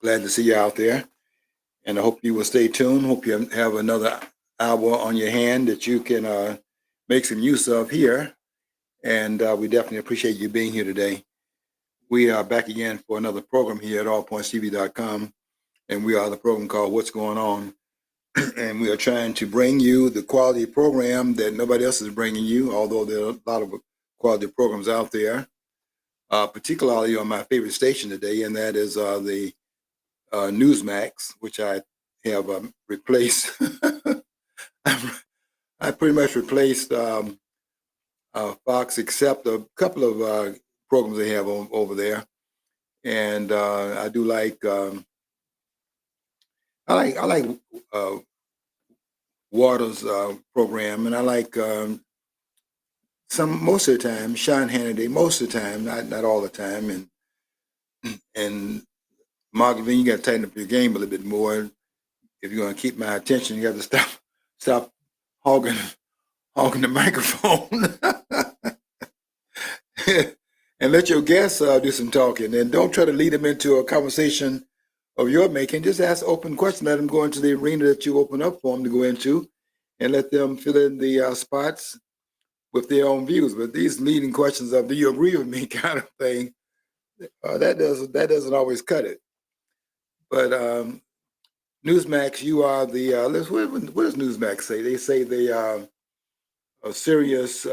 glad to see you out there. And I hope you will stay tuned. Hope you have another hour on your hand that you can make some use of here. And we definitely appreciate you being here today. We are back again for another program here at allpointstv.com. And we are the program called What's Going On. And we are trying to bring you the quality program that nobody else is bringing you, although there are a lot of quality programs out there, particularly on my favorite station today, and that is the Newsmax, which I have replaced. I pretty much replaced Fox, except a couple of programs they have over there, and I do like I like Waters' program, and I like most of the time Sean Hannity, most of the time, not all the time, and Mark, then you got to tighten up your game a little bit more. If you're going to keep my attention, you got to stop hogging the microphone, and let your guests do some talking. And don't try to lead them into a conversation of your making. Just ask open questions. Let them go into the arena that you open up for them to go into, and let them fill in the spots with their own views. But these leading questions of "Do you agree with me?" kind of thing, that doesn't always cut it. But Newsmax, you are the what does Newsmax say? They say they are a serious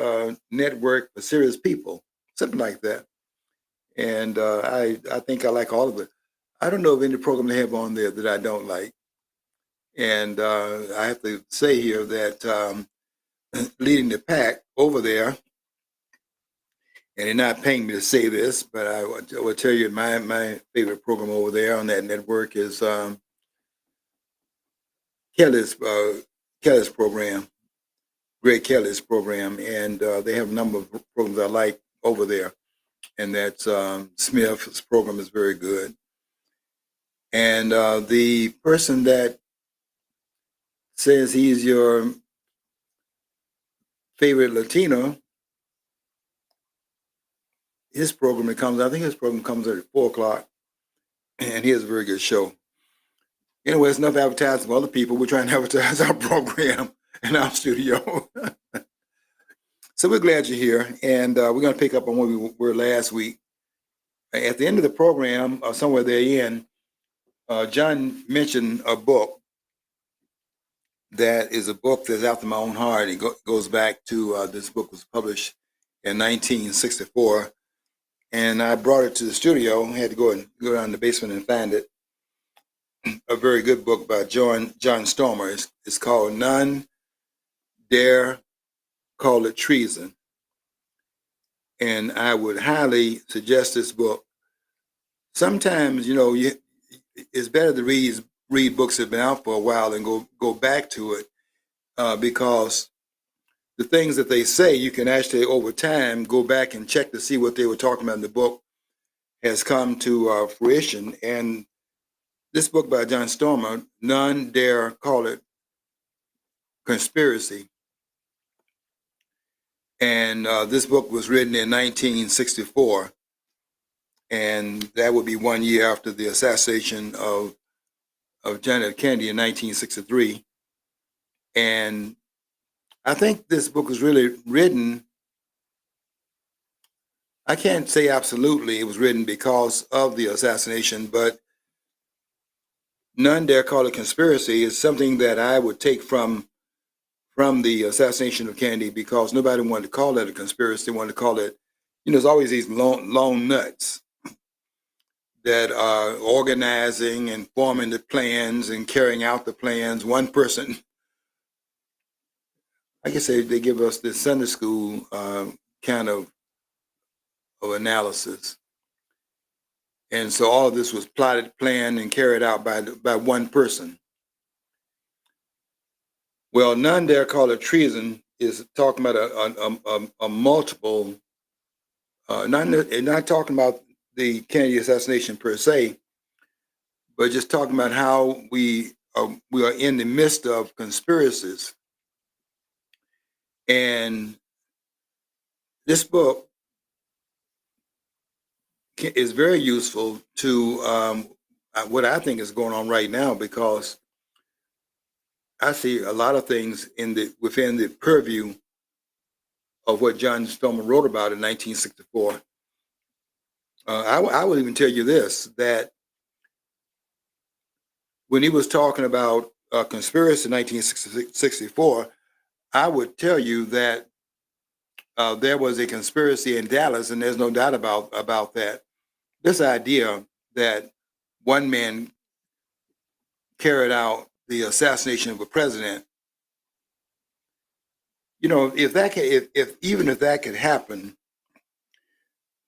network for serious people, something like that. And I think I like all of it. I don't know of any program they have on there that I don't like. And I have to say here that leading the pack over there, and they're not paying me to say this, but I will tell you my favorite program over there on that network is Kelly's program, Greg Kelly's program, and they have a number of programs I like over there, and that's Smith's program is very good. And the person that says he's your favorite Latino, his program I think his program comes at 4:00, and he has a very good show. Anyway, it's enough advertising for other people. We're trying to advertise our program in our studio. So we're glad you're here, and we're going to pick up on where we were last week. At the end of the program, somewhere therein, John mentioned a book that is a book that's after my own heart. It goes back to this book was published in 1964, and I brought it to the studio. I had to go down in the basement and find it. A very good book by John Stormer. It's called None Dare Call It Treason. And I would highly suggest this book. Sometimes, it's better to read books that have been out for a while and go back to it because the things that they say, you can actually over time go back and check to see what they were talking about in the book has come to fruition. And this book by John Stormer, None Dare Call It Conspiracy. And this book was written in 1964. And that would be 1 year after the assassination of John F. Kennedy in 1963. And I think this book was really written, I can't say absolutely it was written because of the assassination, but None Dare Call It Conspiracy is something that I would take from the assassination of Kennedy, because nobody wanted to call it a conspiracy. They wanted to call it, there's always these lone nuts that are organizing and forming the plans and carrying out the plans. One person, I guess they give us this Sunday school kind of analysis. And so all of this was plotted, planned, and carried out by one person. Well, None Dare Call It Treason is talking about a multiple, not talking about the Kennedy assassination per se, but just talking about how we are in the midst of conspiracies. And this book is very useful to, what I think is going on right now, because I see a lot of things within the purview of what John Spellman wrote about in 1964. I would even tell you this, that when he was talking about conspiracy in 1964, I would tell you that there was a conspiracy in Dallas, and there's no doubt about that. This idea that one man carried out the assassination of a president, if that could, if even if that could happen,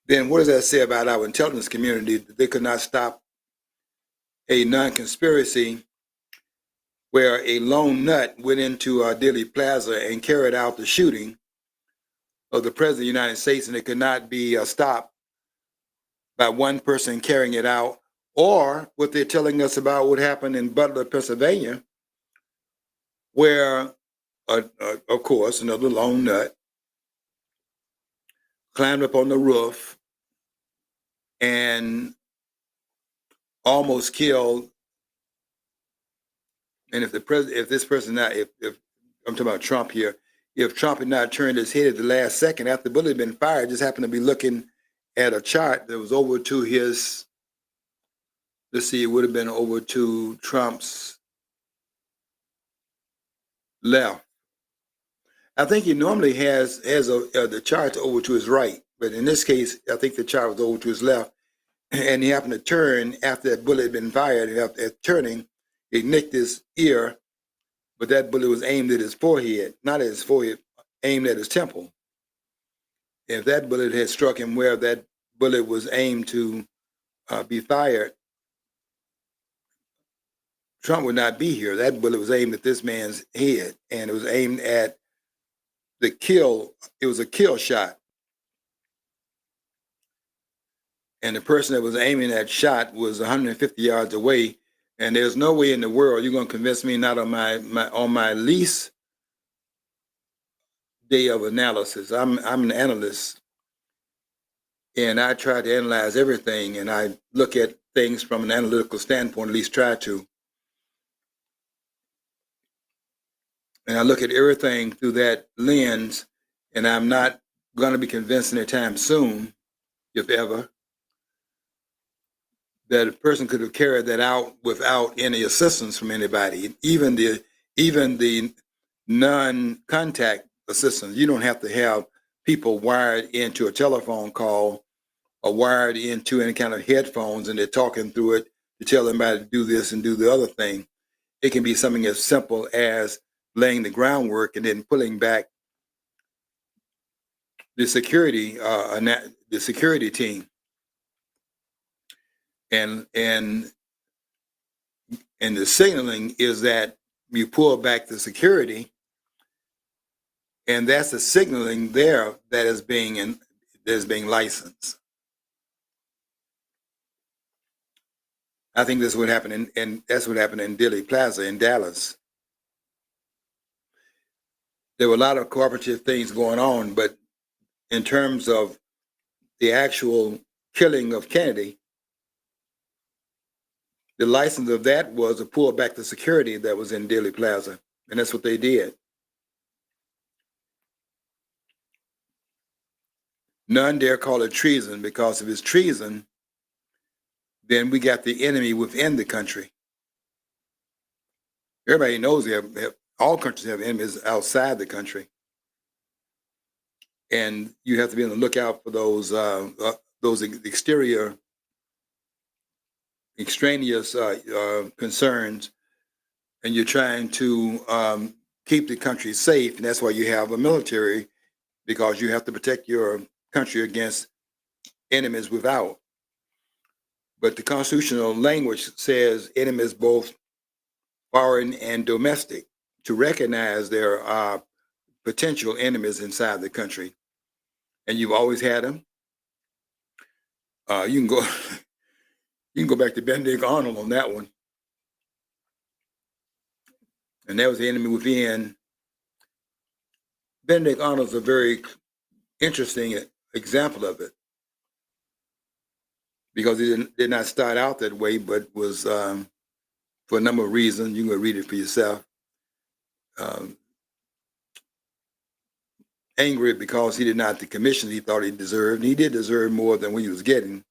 then what does that say about our intelligence community, that they could not stop a non-conspiracy where a lone nut went into Dealey Plaza and carried out the shooting of the President of the United States, and it could not be stopped by one person carrying it out, or what they're telling us about what happened in Butler, Pennsylvania, where, of course, another lone nut climbed up on the roof and almost killed. And if this person not, if I'm talking about Trump here, if Trump had not turned his head at the last second after the bullet had been fired, just happened to be looking at a chart that was over to his, let's see, it would have been over to Trump's left. I think he normally has the charts over to his right, but in this case, I think the chart was over to his left, and he happened to turn after that bullet had been fired. And after turning, it nicked his ear, but that bullet was aimed at his forehead, not at his forehead, aimed at his temple. If that bullet had struck him where that bullet was aimed to be fired, Trump would not be here. That bullet was aimed at this man's head, and it was aimed at the kill. It was a kill shot. And the person that was aiming that shot was 150 yards away. And there's no way in the world you're going to convince me, not on my least day of analysis. I'm an analyst, and I try to analyze everything, and I look at things from an analytical standpoint, at least try to. And I look at everything through that lens, and I'm not going to be convinced anytime soon, if ever, that a person could have carried that out without any assistance from anybody, even the non-contact assistance. You don't have to have people wired into a telephone call or wired into any kind of headphones and they're talking through it to tell everybody to do this and do the other thing. It can be something as simple as laying the groundwork and then pulling back the security team. And the signaling is that you pull back the security, and that's the signaling there that is being licensed. I think that's what happened that's what happened in Dealey Plaza in Dallas. There were a lot of cooperative things going on, but in terms of the actual killing of Kennedy, the license of that was to pull back the security that was in Dealey Plaza, and that's what they did. None dare call it treason, because if it's treason, then we got the enemy within the country. Everybody knows all countries have enemies outside the country, and you have to be on the lookout for those exterior, extraneous concerns, and you're trying to keep the country safe, and that's why you have a military, because you have to protect your country against enemies without. But the constitutional language says enemies both foreign and domestic, to recognize there are potential enemies inside the country, and you've always had them. You can go back to Benedict Arnold on that one, and that was the enemy within. Benedict Arnold's a very interesting example of it. because it did not start out that way, but was for a number of reasons. You can go read it for yourself. Um, Angry because he did not get the commission he thought he deserved. And he did deserve more than what he was getting.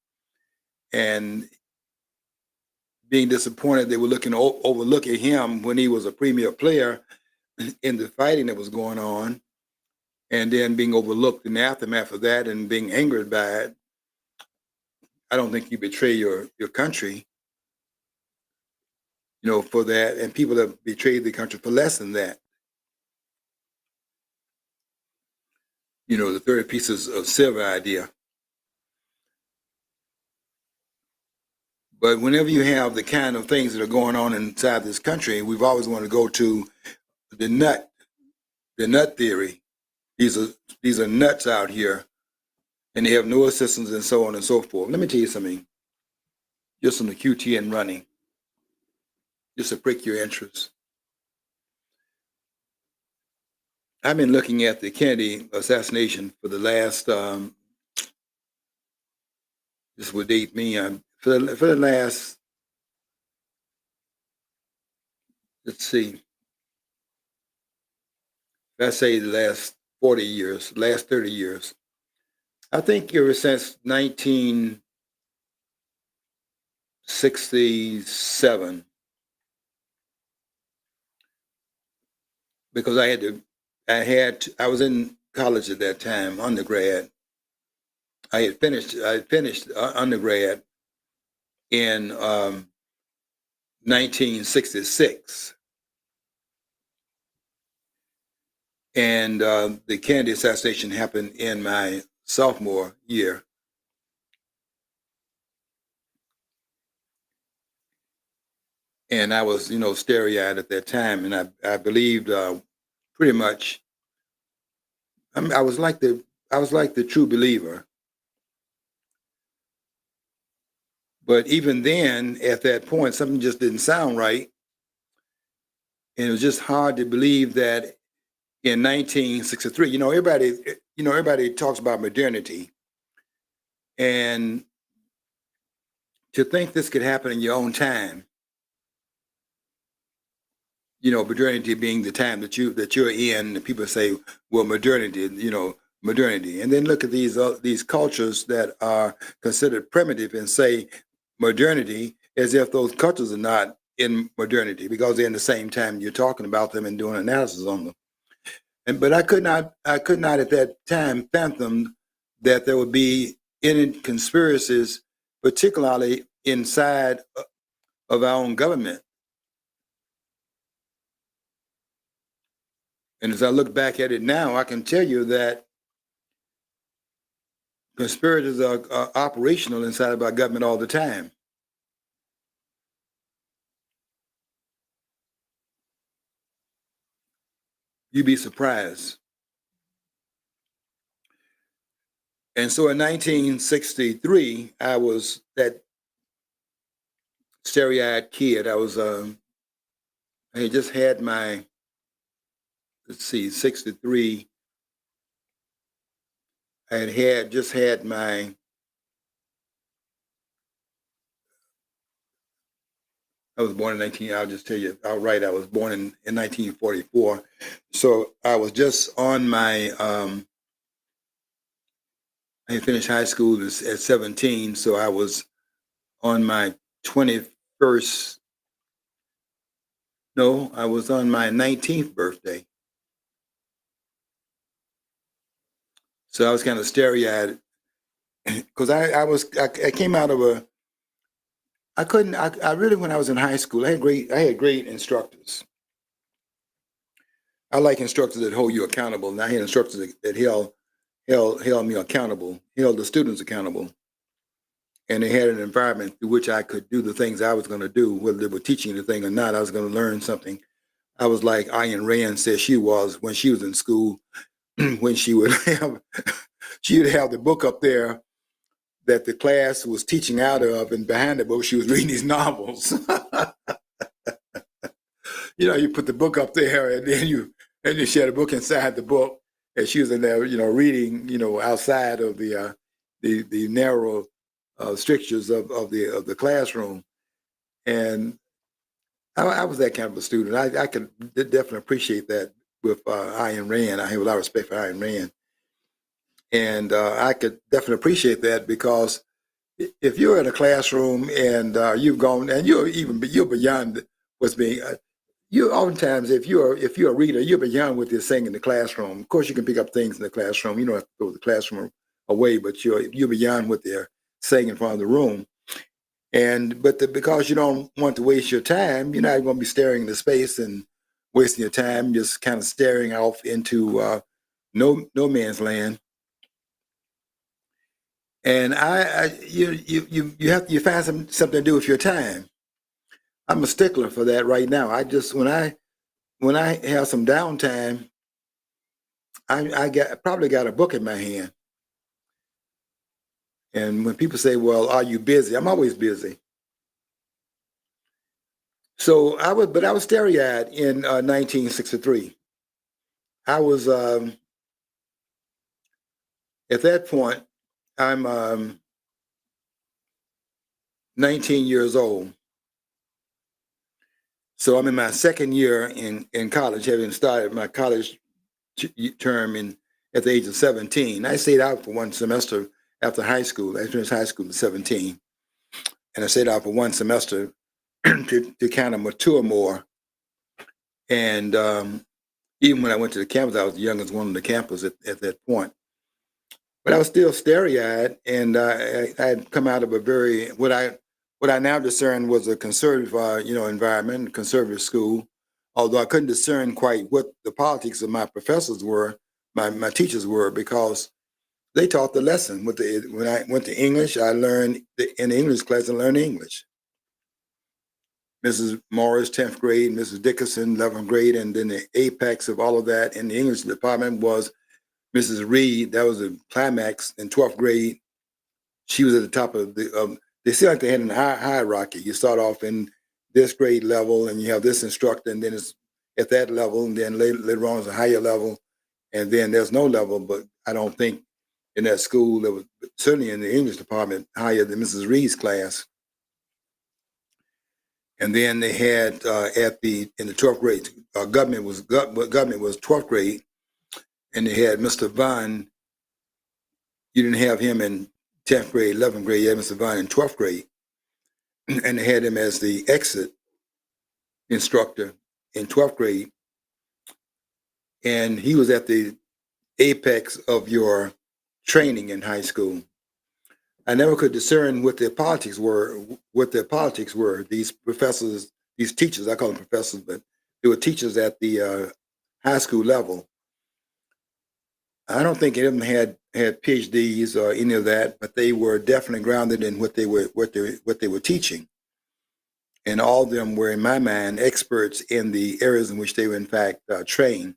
And being disappointed they were overlooking him when he was a premier player in the fighting that was going on, and then being overlooked in the aftermath of that and being angered by it. I don't think you betray your country, for that. And people have betrayed the country for less than that. The 30 pieces of silver idea. But whenever you have the kind of things that are going on inside this country, we've always wanted to go to the nut theory. These are nuts out here, and they have no assistance and so on and so forth. Let me tell you something, just on the QT and running, just to prick your interest. I've been looking at the assassination for the last, this would date me, for the last, let's see, let's say the last 40 years, last 30 years. I think ever since 1967, because I was in college at that time, undergrad. I had finished undergrad in 1966. And the Kennedy assassination happened in my sophomore year. And I was, starry-eyed at that time, and I believed pretty much. I was like the true believer. But even then, at that point, something just didn't sound right, and it was just hard to believe that in 1963, everybody talks about modernity, and to think this could happen in your own time. Modernity being the time that you're in, and people say, well, modernity, and then look at these cultures that are considered primitive and say modernity as if those cultures are not in modernity because they're in the same time you're talking about them and doing analysis on them. But I could not at that time fathom that there would be any conspiracies, particularly inside of our own government. And as I look back at it now, I can tell you that conspirators are operational inside of our government all the time. You'd be surprised. And so in 1963, I was that starry-eyed kid. I had just had my, 63. I had just had my, I was born in I'll just tell you outright, I was born in 1944. So I was just on my, I had finished high school at 17, so I was on my 21st, no, I was on my 19th birthday. So I was kind of starry-eyed because I came out of I really, when I was in high school, I had great instructors. I like instructors that hold you accountable, and I had instructors that held me accountable, held the students accountable. And they had an environment through which I could do the things I was going to do, whether they were teaching the thing or not. I was going to learn something. I was like Ayn Rand said she was when she was in school, when she would have the book up there that the class was teaching out of, and behind the book she was reading these novels. You put the book up there, and then you she had a book inside the book, and she was in there, reading, outside of the narrow strictures of the classroom. And I was that kind of a student. I could definitely appreciate that with Ayn Rand. I have a lot of respect for Ayn Rand. And I could definitely appreciate that, because if you're in a classroom and you've gone and you're beyond what's being you oftentimes if you're a reader, you're beyond what they're saying in the classroom. Of course, you can pick up things in the classroom. You don't have to throw the classroom away, but you're beyond what they're saying in front of the room. And because you don't want to waste your time, you're not going to be staring into space and wasting your time, just kind of staring off into no man's land. And you find something to do with your time. I'm a stickler for that right now. I just when I have some downtime, I probably got a book in my hand. And when people say, "Well, are you busy?" I'm always busy. So I was starry-eyed in 1963. I was at that point. I'm 19 years old. So I'm in my second year in college, having started my college term at the age of 17. I stayed out for one semester after high school. I finished high school at 17. And I stayed out for one semester to kind of mature more. And even when I went to the campus, I was the youngest one on the campus at that point. But I was still starry-eyed, and I had come out of a very what I now discern was a conservative environment, conservative school. Although I couldn't discern quite what the politics of my professors were, my teachers were, because they taught the lesson. When I went to English, I learned in the English class. I learned English. Mrs. Morris, 10th grade, Mrs. Dickerson, 11th grade, and then the apex of all of that in the English department was Mrs. Reed. That was the climax in 12th grade. She was at the top of they seem like they had an hierarchy. You start off in this grade level, and you have this instructor, and then it's at that level, and then later on it's a higher level, and then there's no level. But I don't think in that school there was, certainly in the English department, higher than Mrs. Reed's class. And then they had in the 12th grade, government was 12th grade, and they had Mr. Vaughn. You didn't have him in 10th grade, 11th grade. You had Mr. Vaughn in 12th grade, and they had him as the exit instructor in 12th grade. And he was at the apex of your training in high school. I never could discern what their politics were. These professors, these teachers, I call them professors, but they were teachers at the high school level. I don't think any of them had PhDs or any of that, but they were definitely grounded in what they were teaching. And all of them were, in my mind, experts in the areas in which they were, in fact, trained.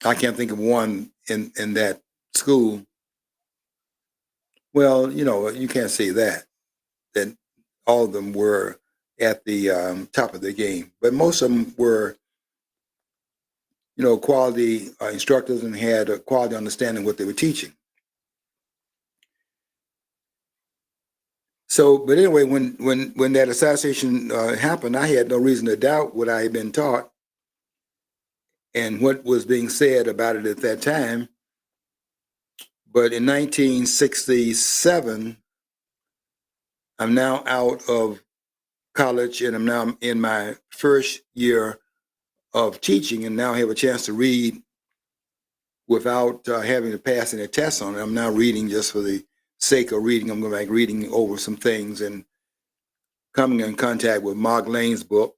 I can't think of one in that school. Well, you can't say that all of them were at the top of their game, but most of them were, quality instructors and had a quality understanding of what they were teaching. So, but anyway, when that assassination happened, I had no reason to doubt what I had been taught and what was being said about it at that time. But in 1967, I'm now out of college, and I'm now in my first year of teaching, and now I have a chance to read without having to pass any tests on it. I'm now reading just for the sake of reading. I'm going back reading over some things and coming in contact with Mark Lane's book.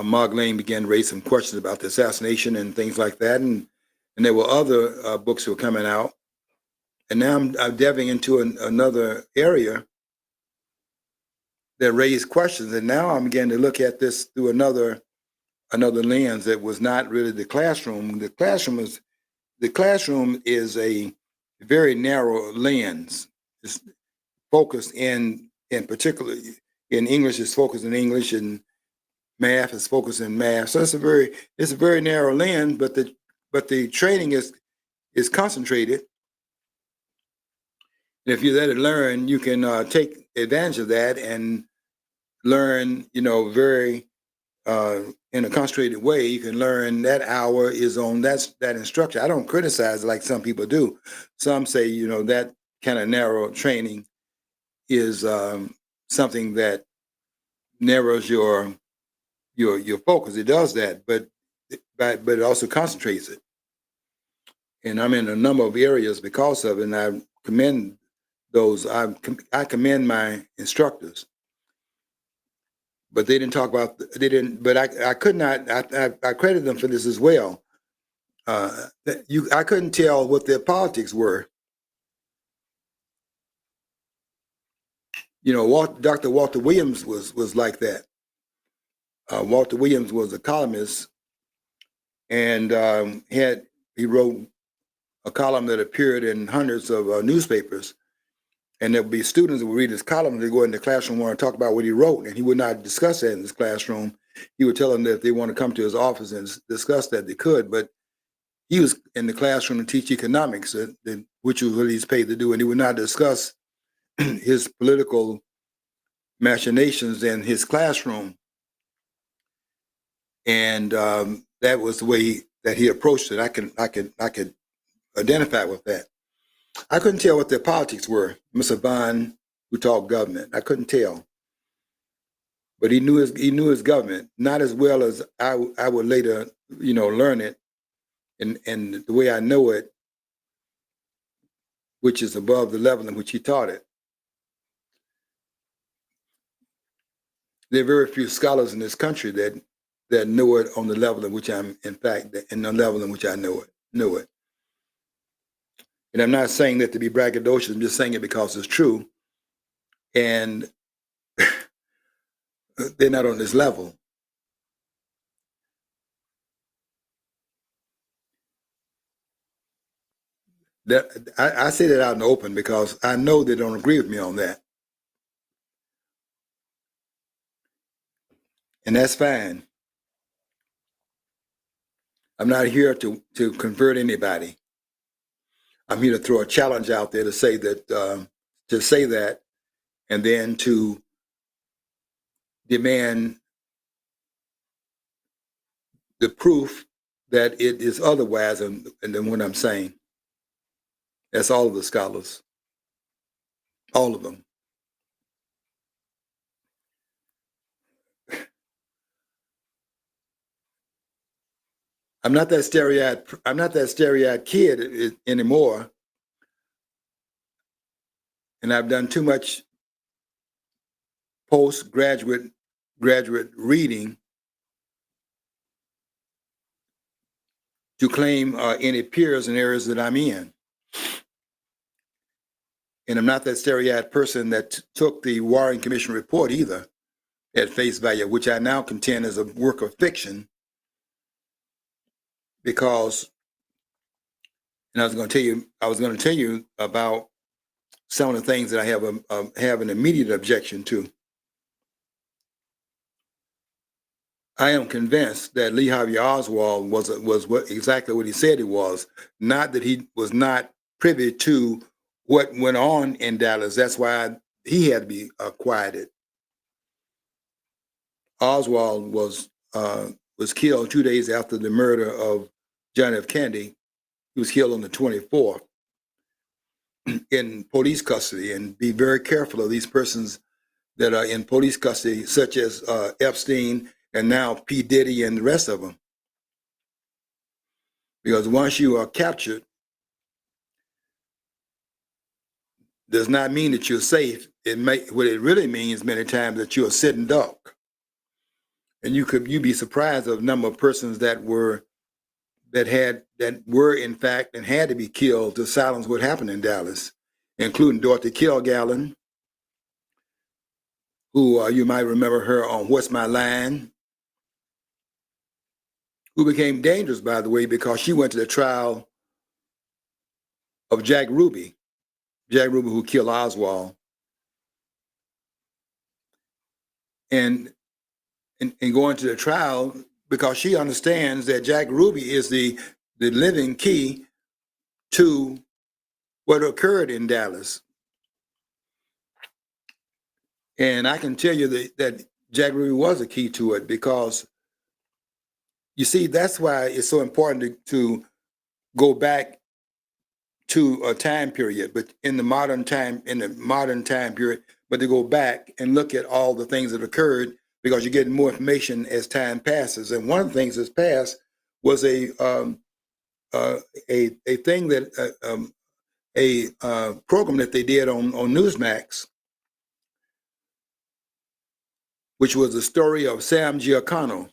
Mark Lane began to raise some questions about the assassination and things like that, and there were other books that were coming out. And now I'm delving into another area that raised questions, and now I'm beginning to look at this through another lens that was not really the classroom. The classroom is a very narrow lens. It's focused in particular in English. It's focused in English, and math is focused in math. So it's a very narrow lens. But the training is concentrated. If you let it learn, you can take advantage of that and learn, very in a concentrated way. You can learn that hour is on that instructor. I don't criticize it like some people do. Some say, that kind of narrow training is something that narrows your focus. It does that, but it also concentrates it. And I'm in a number of areas because of it, and I commend those. I commend my instructors, but they didn't talk about. They didn't. But I could not. I credit them for this as well. I couldn't tell what their politics were. Dr. Walter Williams was like that. Walter Williams was a columnist, and he wrote a column that appeared in hundreds of newspapers. And there'll be students that would read his column, they go in the classroom and want to talk about what he wrote, and he would not discuss that in his classroom. He would tell them that if they want to come to his office and discuss that, they could, but he was in the classroom to teach economics, which was what he's paid to do, and he would not discuss his political machinations in his classroom. And that was the way that he approached it. I could identify with that. I couldn't tell what their politics were. Mr. Vaughn, who taught government, I couldn't tell. But he knew his government, not as well as I would later, learn it, and the way I know it, which is above the level in which he taught it. There are very few scholars in this country that know it on the level in which I'm, in fact, in the level in which I know it. And I'm not saying that to be braggadocious. I'm just saying it because it's true. And they're not on this level. I say that out in the open because I know they don't agree with me on that. And that's fine. I'm not here to convert anybody. I'm here to throw a challenge out there to say that, and then to demand the proof that it is otherwise and than what I'm saying. That's all of the scholars, all of them. I'm not that starry-eyed kid anymore, and I've done too much graduate reading to claim any peers in areas that I'm in. And I'm not that starry-eyed person that took the Warren Commission report either at face value, which I now contend is a work of fiction. Because, and I was going to tell you about some of the things that I have an immediate objection to. I am convinced that Lee Harvey Oswald was exactly what he said he was. Not that he was not privy to what went on in Dallas. That's why he had to be quieted. Oswald was killed 2 days after the murder of John F. Kennedy. He was killed on the 24th in police custody. And be very careful of these persons that are in police custody, such as Epstein and now P. Diddy and the rest of them. Because once you are captured, does not mean that you're safe. What it really means many times that you're a sitting duck. And you'd be surprised of the number of persons that were in fact and had to be killed to silence what happened in Dallas, including Dorothy Kilgallen, who you might remember her on What's My Line, who became dangerous, by the way, because she went to the trial of Jack Ruby who killed Oswald. And going to the trial because she understands that Jack Ruby is the the living key to what occurred in Dallas. And I can tell you that Jack Ruby was a key to it, because you see, that's why it's so important to go back to a time period, but in the modern time period, but to go back and look at all the things that occurred, because you're getting more information as time passes. And one of the things that's passed was a thing that a program that they did on Newsmax, which was the story of Sam Giancana.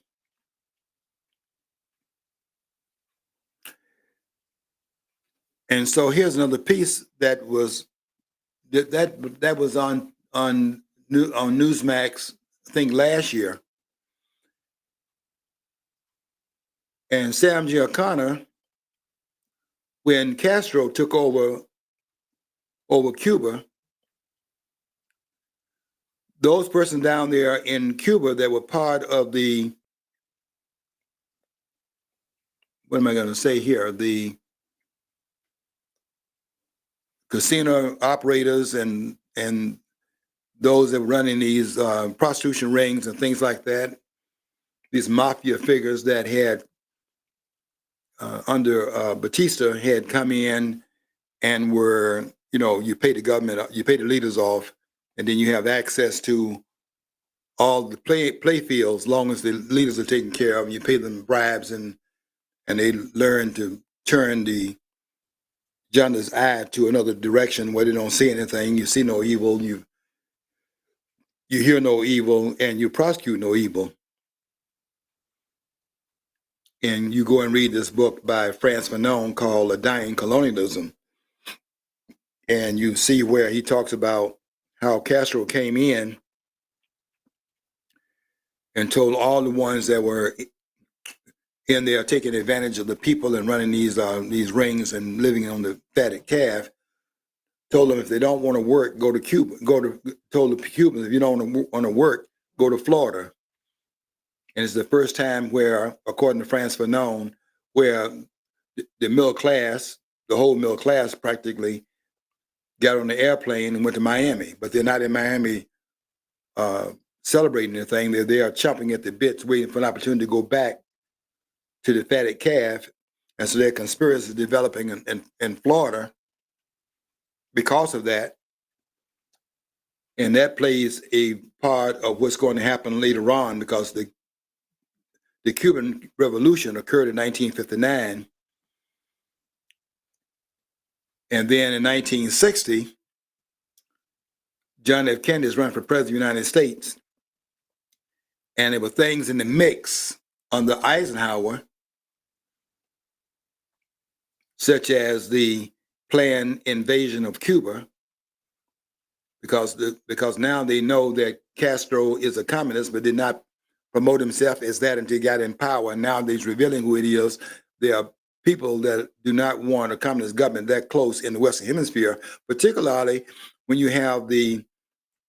And so here's another piece that was on Newsmax, I think last year. And Sam Giancana, when Castro took over Cuba, those persons down there in Cuba that were part of the, what am I going to say here, the casino operators and those that were running these prostitution rings and things like that, these mafia figures that had under Batista had come in and were, you pay the government, you pay the leaders off, and then you have access to all the play fields, as long as the leaders are taken care of. You pay them bribes, and they learn to turn the jaundice eye to another direction where they don't see anything. You see no evil, you hear no evil, and you prosecute no evil. And you go and read this book by Frantz Fanon called A Dying Colonialism, and you see where he talks about how Castro came in and told all the ones that were in there taking advantage of the people and running these rings and living on the fatted calf, told them if they don't want to work, go to Cuba. Told the Cubans, if you don't want to work, go to Florida. And it's the first time where, according to Frantz Fanon, where the middle class, the whole middle class practically, got on the airplane and went to Miami. But they're not in Miami celebrating anything. They're there chomping at the bits, waiting for an opportunity to go back to the fatted calf. And so their conspiracy is developing in Florida because of that. And that plays a part of what's going to happen later on, because the Cuban Revolution occurred in 1959. And then in 1960, John F. Kennedy is running for president of the United States. And there were things in the mix under Eisenhower, such as the planned invasion of Cuba, because now they know that Castro is a communist, but did not promote himself as that until he got in power. And now he's revealing who it is. There are people that do not want a communist government that close in the Western Hemisphere, particularly when you have the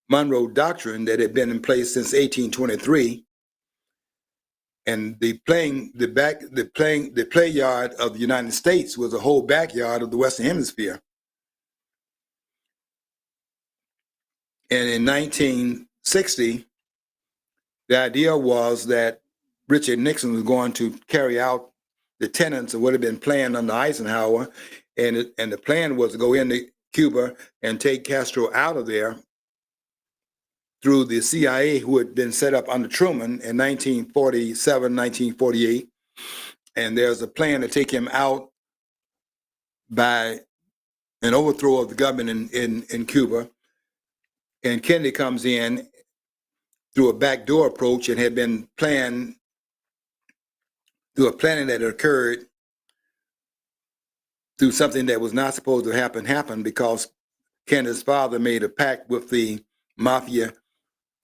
Monroe Doctrine that had been in place since 1823. And the play yard of the United States was a whole backyard of the Western Hemisphere. And in 1960, the idea was that Richard Nixon was going to carry out the tenets of what had been planned under Eisenhower, and the plan was to go into Cuba and take Castro out of there through the CIA, who had been set up under Truman in 1947, 1948. And there's a plan to take him out by an overthrow of the government in Cuba. And Kennedy comes in through a backdoor approach, and had been planned through a planning that occurred through something that was not supposed to happen, because Kennedy's father made a pact with the mafia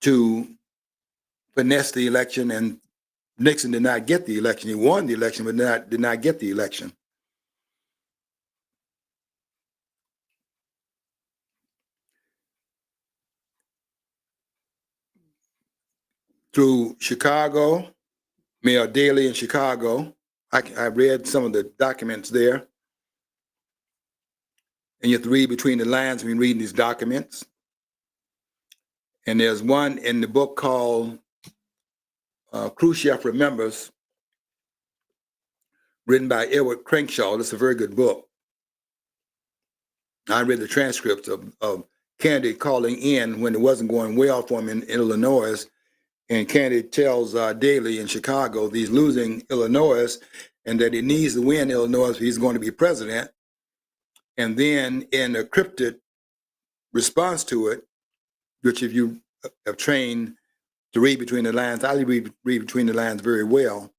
to finesse the election, and Nixon did not get the election. He won the election, but did not get the election. Through Chicago, Mayor Daley in Chicago, I read some of the documents there, and you have to read between the lines when reading these documents. And there's one in the book called Khrushchev Remembers, written by Edward Crankshaw. It's a very good book. I read the transcripts of Kennedy calling in when it wasn't going well for him in Illinois. And Kennedy tells Daley in Chicago that he's losing Illinois and that he needs to win Illinois if he's going to be president. And then in a cryptic response to it, which if you have trained to read between the lines, I read between the lines very well.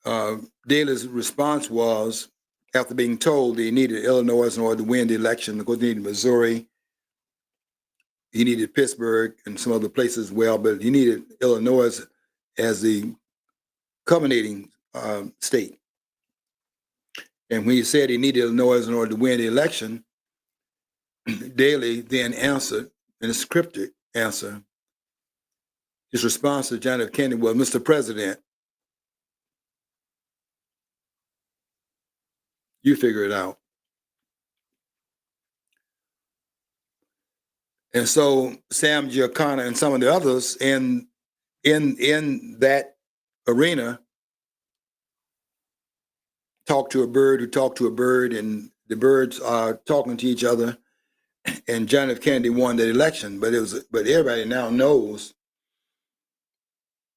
Daley's response was, after being told that he needed Illinois in order to win the election, of course he needed Missouri, he needed Pittsburgh and some other places as well, but he needed Illinois as the culminating state. And when he said he needed Illinois in order to win the election, Daley then answered, in a scripted answer, his response to John F. Kennedy was, "Mr. President, you figure it out." And so Sam Giancana and some of the others in that arena talked to a bird who talked to a bird, and the birds are talking to each other. And John F. Kennedy won the election, but everybody now knows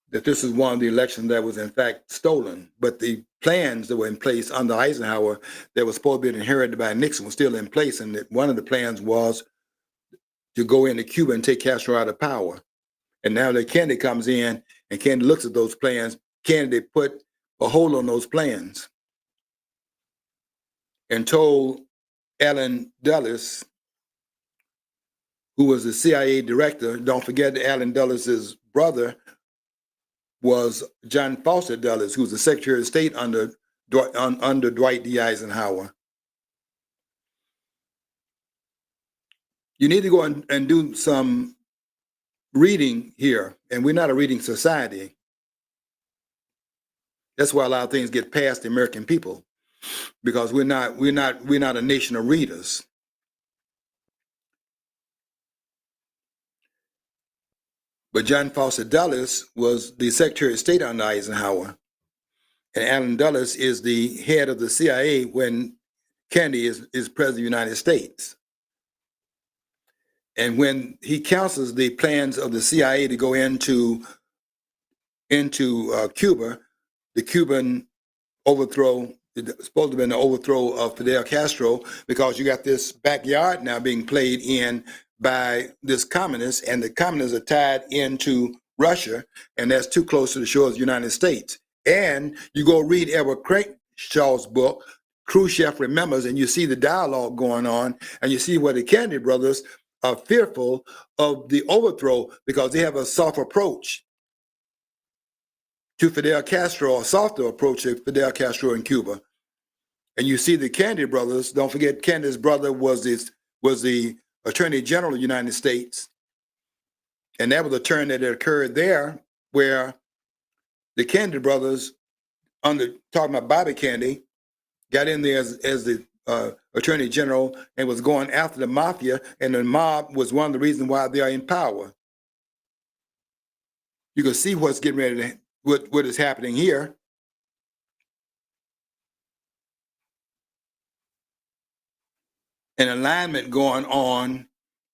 that this is one of the elections that was in fact stolen. But the plans that were in place under Eisenhower that was supposed to be inherited by Nixon were still in place, and that one of the plans was to go into Cuba and take Castro out of power. And now that Kennedy comes in and Kennedy looks at those plans, Kennedy put a hold on those plans and told Allen Dulles, who was the CIA director. Don't forget that Allen Dulles' brother was John Foster Dulles, who was the Secretary of State under Dwight D. Eisenhower. You need to go and do some reading here, and we're not a reading society. That's why a lot of things get past the American people, because we're not a nation of readers. But John Foster Dulles was the Secretary of State under Eisenhower, and Allen Dulles is the head of the CIA when Kennedy is President of the United States. And when he counsels the plans of the CIA to go into Cuba, the Cuban overthrow, it's supposed to have been the overthrow of Fidel Castro, because you got this backyard now being played in by this communist, and the communists are tied into Russia, and that's too close to the shores of the United States. And you go read Edward Crankshaw's book, Khrushchev Remembers, and you see the dialogue going on, and you see where the Kennedy brothers are fearful of the overthrow because they have a soft approach to Fidel Castro, a softer approach to Fidel Castro in Cuba. And you see the Kennedy brothers, don't forget Kennedy's brother was the Attorney General of the United States. And that was a turn that had occurred there, where the Kennedy brothers, talking about Bobby Kennedy, got in there as the Attorney General and was going after the mafia, and the mob was one of the reasons why they are in power. You can see what's getting ready to, what is happening here. An alignment going on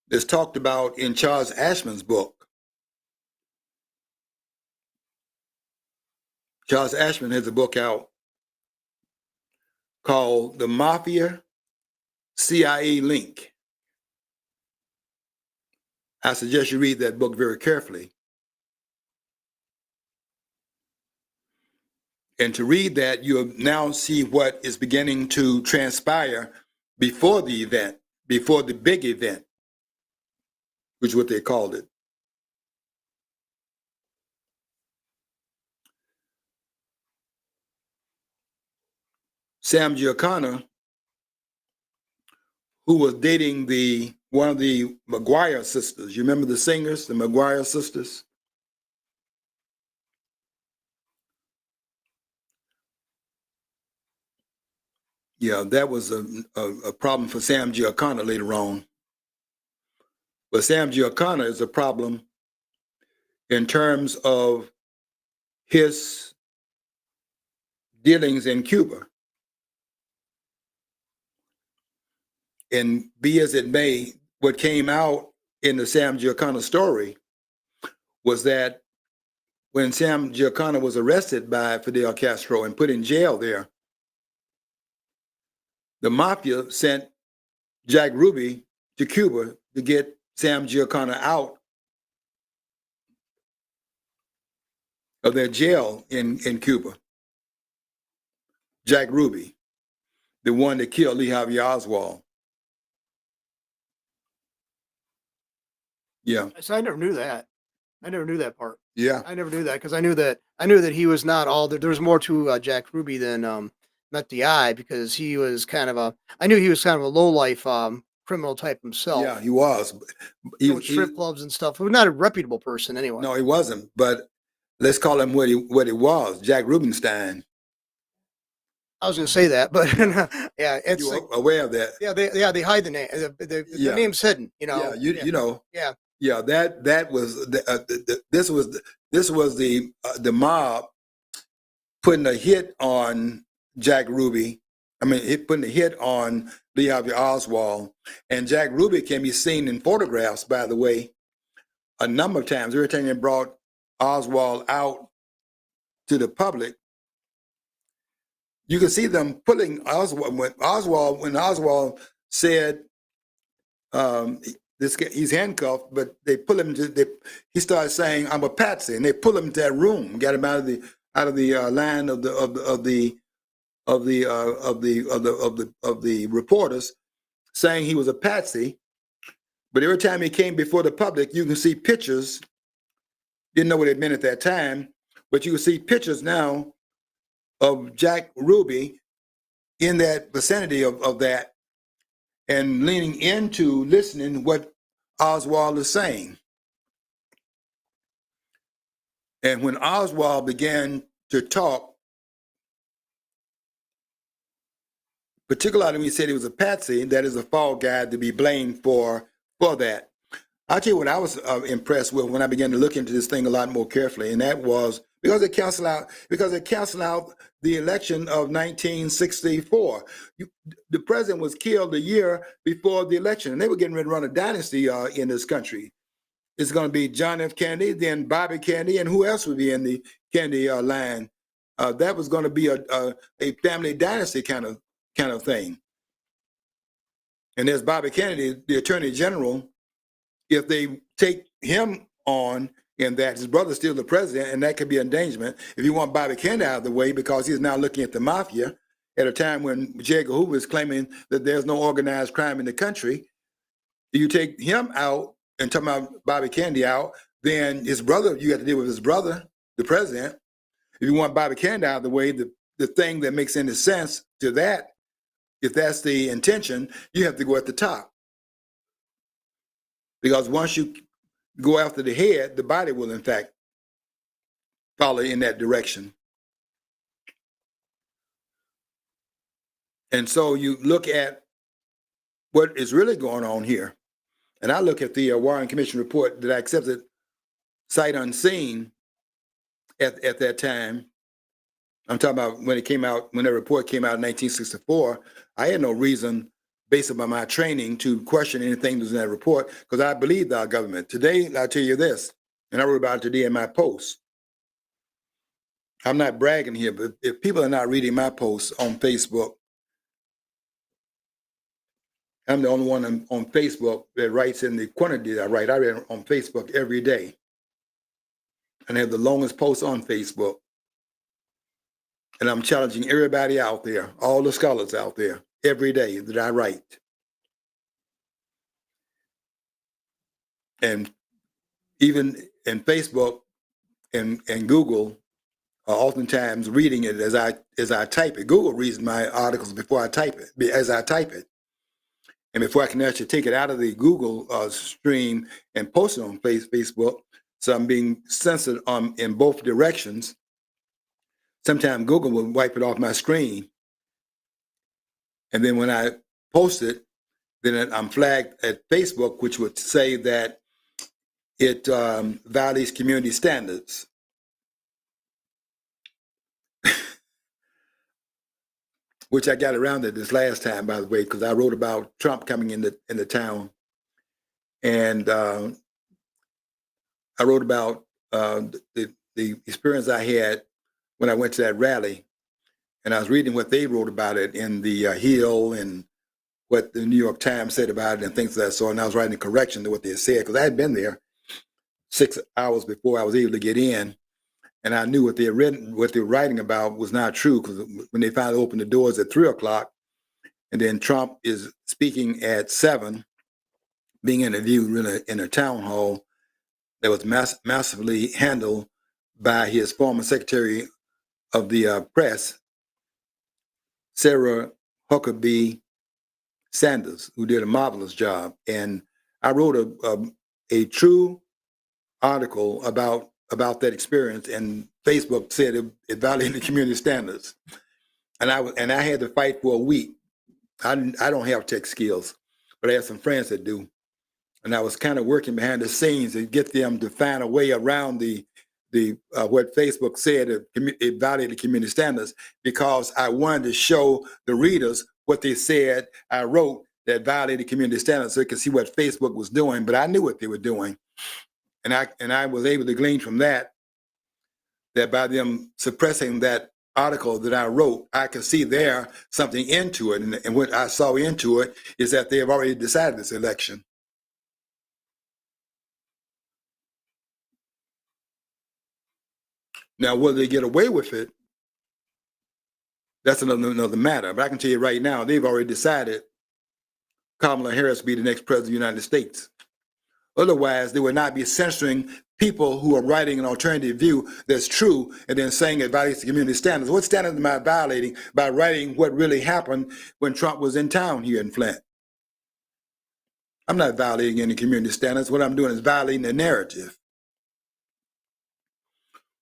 that's talked about in Charles Ashman's book. Charles Ashman has a book out called The Mafia CIA Link. I suggest you read that book very carefully. And to read that, you'll now see what is beginning to transpire before the event, before the big event, which is what they called it. Sam Giancana, who was dating one of the McGuire sisters. You remember the singers, the McGuire sisters? Yeah, that was a problem for Sam Giancana later on. But Sam Giancana is a problem in terms of his dealings in Cuba. And be as it may, what came out in the Sam Giancana story was that when Sam Giancana was arrested by Fidel Castro and put in jail there, the mafia sent Jack Ruby to Cuba to get Sam Giancana out of their jail in Cuba. Jack Ruby, the one that killed Lee Harvey Oswald. Yeah. So I never knew that. I never knew that part. Yeah. I never knew that because I knew that he was not all there. There was more to Jack Ruby than met the eye, because he was kind of a. I knew he was kind of a low life criminal type himself. Yeah, he was. With strip clubs and stuff. He was not a reputable person anyway. No, he wasn't. But let's call him what he was. Jack Rubenstein. I was going to say that, but yeah, it's you were aware of that. Yeah, they hide the name. The name's hidden. You know. Yeah, you know. Yeah. Yeah, that was this was the mob putting a hit on Jack Ruby. I mean, putting a hit on Lee Harvey Oswald, and Jack Ruby can be seen in photographs, by the way, a number of times. Every time they brought Oswald out to the public, you can see them pulling Oswald. When Oswald said, he's handcuffed, but they pull him he started saying, "I'm a patsy," and they pull him to that room, got him out of the line of the reporters, saying he was a patsy. But every time he came before the public, you can see pictures. Didn't know what it meant at that time, but you can see pictures now of Jack Ruby in that vicinity of that, and leaning into listening what Oswald is saying. And when Oswald began to talk, particularly when he said he was a patsy, that is a fall guy to be blamed for that. I'll tell you what I was impressed with when I began to look into this thing a lot more carefully, and that was because it canceled out the election of 1964. The president was killed a year before the election, and they were getting ready to run a dynasty in this country. It's going to be John F. Kennedy, then Bobby Kennedy, and who else would be in the Kennedy line? That was going to be a family dynasty kind of thing. And there's Bobby Kennedy, the Attorney General. If they take him on in that, his brother's still the president, and that could be an endangerment. If you want Bobby Kennedy out of the way, because he's now looking at the mafia at a time when J. Edgar Hoover is claiming that there's no organized crime in the country, you take him out and talking about Bobby Kennedy out, then his brother, you have to deal with his brother, the president. If you want Bobby Kennedy out of the way, the thing that makes any sense to that, if that's the intention, you have to go at the top. Because once you go after the head, the body will, in fact, follow in that direction. And so you look at what is really going on here. And I look at the Warren Commission report that I accepted sight unseen at that time. I'm talking about when it came out, when the report came out in 1964, I had no reason, based upon my training, to question anything that was in that report, because I believed our government. Today, I'll tell you this, and I wrote about it today in my post. I'm not bragging here, but if people are not reading my posts on Facebook, I'm the only one on Facebook that writes in the quantity that I write. I read on Facebook every day. And I have the longest post on Facebook. And I'm challenging everybody out there, all the scholars out there, every day that I write. And even in Facebook and Google, oftentimes reading it as I type it. Google reads my articles before I type it, as I type it. And before I can actually take it out of the Google stream and post it on Facebook, so I'm being censored in both directions. Sometimes Google will wipe it off my screen. And then when I post it, then I'm flagged at Facebook, which would say that it violates community standards. Which I got around it this last time, by the way, because I wrote about Trump coming into town, and I wrote about the experience I had when I went to that rally, and I was reading what they wrote about it in the Hill and what the New York Times said about it and things of that sort. And I was writing a correction to what they had said because I had been there 6 hours before I was able to get in, and I knew what they were writing about was not true, because when they finally opened the doors at 3 o'clock. And then Trump is speaking at 7, being interviewed in a town hall that was massively handled by his former Secretary of the Press, Sarah Huckabee Sanders, who did a marvelous job. And I wrote a true article about that experience, and Facebook said it violated community standards. And I had to fight for a week. I don't have tech skills, but I have some friends that do. And I was kind of working behind the scenes to get them to find a way around the what Facebook said it violated community standards, because I wanted to show the readers what they said I wrote that violated community standards, so they could see what Facebook was doing. But I knew what they were doing, and I was able to glean from that by them suppressing that article that I wrote, I could see there something into it. And what I saw into it is that they have already decided this election. Now, whether they get away with it, that's another matter. But I can tell you right now, they've already decided Kamala Harris will be the next president of the United States. Otherwise, they would not be censoring people who are writing an alternative view that's true and then saying it violates the community standards. What standards am I violating by writing what really happened when Trump was in town here in Flint? I'm not violating any community standards. What I'm doing is violating the narrative.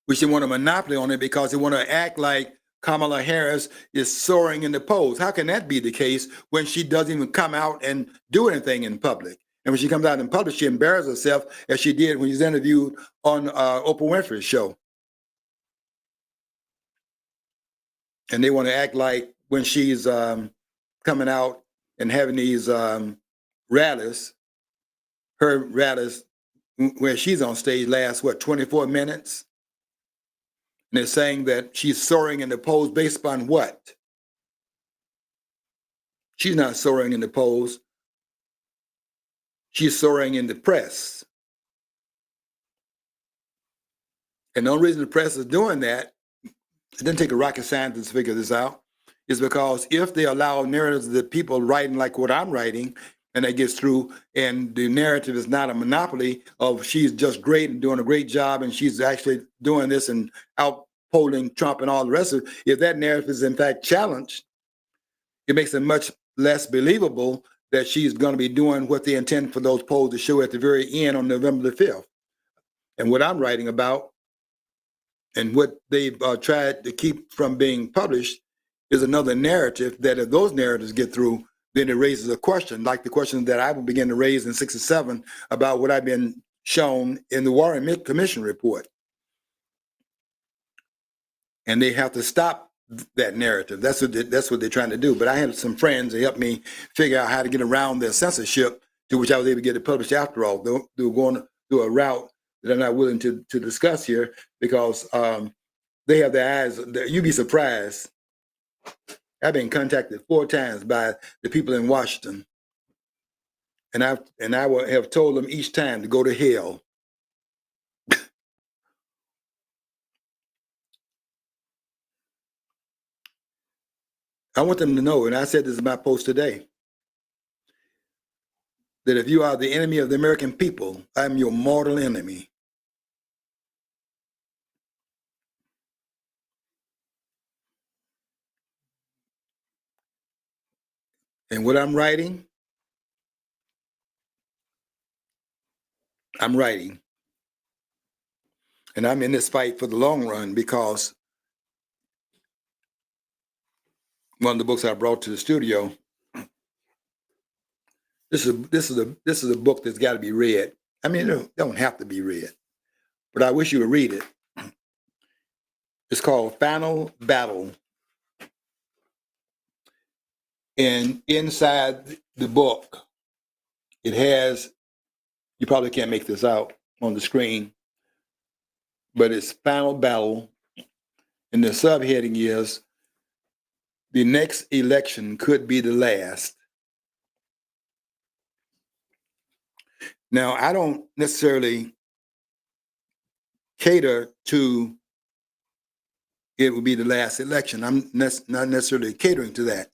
We should want a monopoly on it because they want to act like Kamala Harris is soaring in the polls. How can that be the case when she doesn't even come out and do anything in public? And when she comes out in public, she embarrasses herself as she did when she was interviewed on Oprah Winfrey's show. And they want to act like when she's coming out and having these rallies, her rallies where she's on stage last, 24 minutes? And they're saying that she's soaring in the polls based upon what? She's not soaring in the polls. She's soaring in the press. And the only reason the press is doing that, it doesn't take a rocket scientist to figure this out, is because if they allow narratives that people writing like what I'm writing, and that gets through, and the narrative is not a monopoly of she's just great and doing a great job and she's actually doing this and outpolling Trump and all the rest of it, if that narrative is in fact challenged, it makes it much less believable that she's going to be doing what they intend for those polls to show at the very end on November the 5th. And what I'm writing about and what they've tried to keep from being published is another narrative that if those narratives get through, then it raises a question, like the question that I will begin to raise in 67 about what I've been shown in the Warren Commission report. And they have to stop that narrative. That's what they're trying to do. But I had some friends that helped me figure out how to get around their censorship, to which I was able to get it published after all. They were going through a route that I'm not willing to discuss here because they have their eyes. You'd be surprised. I've been contacted 4 times by the people in Washington, and I have told them each time to go to hell. I want them to know, and I said this in my post today, that if you are the enemy of the American people, I'm your mortal enemy. And what I'm writing, I'm writing. And I'm in this fight for the long run because one of the books I brought to the studio. This is a book that's got to be read. I mean, it don't have to be read, but I wish you would read it. It's called Final Battle. And inside the book, it has, you probably can't make this out on the screen, but it's Final Battle. And the subheading is, the next election could be the last. Now, I don't necessarily cater to it will be the last election. I'm not necessarily catering to that.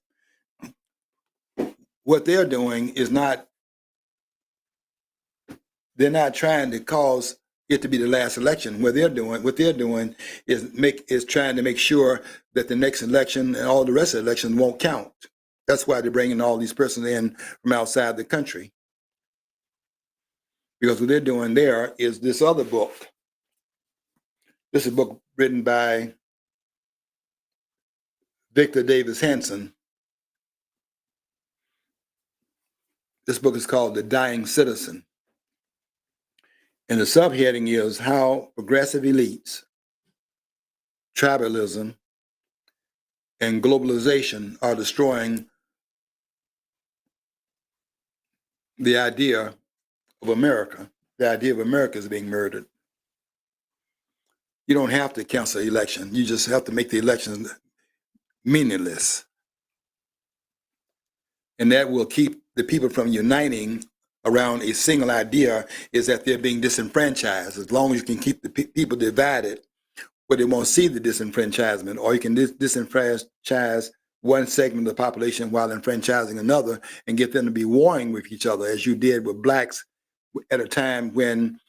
What they're doing is they're not trying to cause it to be the last election. What they're doing is trying to make sure that the next election and all the rest of the elections won't count. That's why they're bringing all these persons in from outside the country. Because what they're doing there is this other book. This is a book written by Victor Davis Hanson. This book is called The Dying Citizen. And the subheading is How Progressive Elites, Tribalism, and Globalization Are Destroying the Idea of America. The idea of America is being murdered. You don't have to cancel the election. You just have to make the election meaningless. And that will keep the people from uniting around a single idea, is that they're being disenfranchised. As long as you can keep the people divided, where they won't see the disenfranchisement, or you can disenfranchise one segment of the population while enfranchising another and get them to be warring with each other, as you did with blacks at a time when